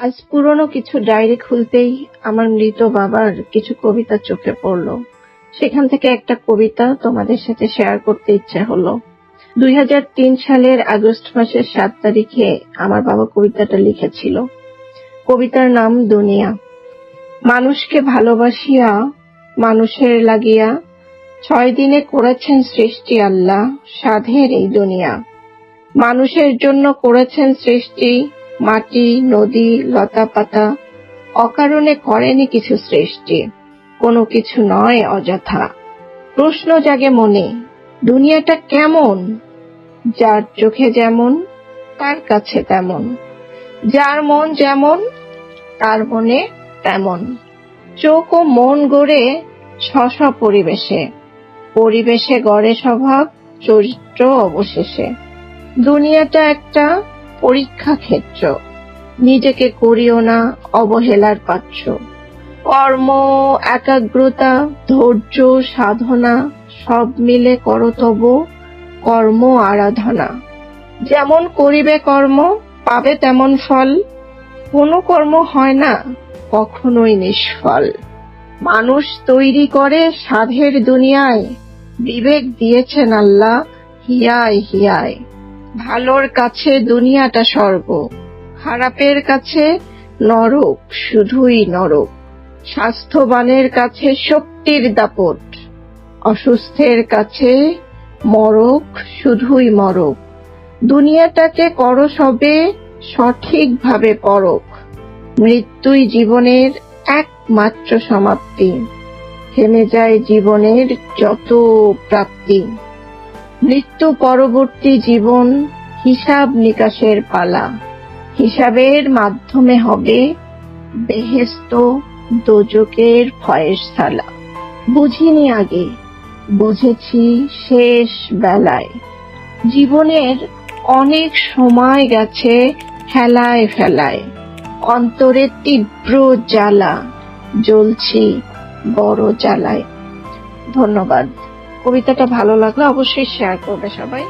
আজ পুরনো কিছু ডায়েরি খুলতেই আমার মৃত বাবার কিছু কবিতা চোখে পড়লো। সেখান থেকে একটা কবিতা তোমাদের সাথে শেয়ার করতে ইচ্ছে হলো। 2003 সালের আগস্ট মাসের 7 তারিখে আমার বাবা কবিতাটা লিখেছিল। কবিতার নাম দুনিয়া। মানুষকে ভালোবাসিয়া মানুষের লাগিয়া 6 দিনে করেছেন সৃষ্টি আল্লাহ সাধের এই দুনিয়া। মানুষের জন্য করেছেন সৃষ্টি মাটি, নদী, লতা পাতা, অকারণে করেনি কিছু সৃষ্টি, কোনো কিছু নয় অযথা। প্রশ্ন জাগে মনে, দুনিয়াটা কেমন? যার চোখে যেমন তার কাছে তেমন, যার মন যেমন তার মনে তেমন। চোখ ও মন গড়ে স্ব পরিবেশে, পরিবেশে গড়ে স্বভাব চরিত্র অবশেষে। দুনিয়াটা একটা পরীক্ষা ক্ষেত্র, নিজেকে করিও না অবহেলার পাত্র। কর্ম, একাগ্রতা, ধৈর্য, সাধনা সব মিলে করো তব কর্ম আরাধনা। যেমন করিবে কর্ম পাবে তেমন ফল, কোনো কর্ম হয় না কখনোই নিষ্ফল। মানুষ তৈরি করে সাধের দুনিয়ায়, বিবেক দিয়েছেন আল্লাহ হিয়ায় হিয়ায়। ভালোর কাছে দুনিয়াটা স্বর্গ, খারাপের কাছে নরক, শুধুই নরক। স্বাস্থ্যবানের কাছে শক্তির দাপট, অসুস্থের কাছে মরক, শুধুই মরক। দুনিয়াটাকে করো সবে সঠিকভাবে পরখ, মৃত্যুই জীবনের একমাত্র সমাপ্তি, থেমে যায় জীবনের যত প্রাপ্তি। মৃত্যু পরবর্তী জীবন হিসাব নিকাশের পালা, হিসাবের মাধ্যমে হবে বেহেশত দোজকের ফয়সালা। বুঝিনি আগে, বুঝেছি শেষ বেলায়। জীবনের অনেক সময় গেছে হেলায় ফেলায়, অন্তরে তীব্র জ্বালা, জ্বলছি বড় জ্বালায়। ধন্যবাদ। কবিতাটা ভালো লাগলে অবশ্যই শেয়ার করবে সবাই।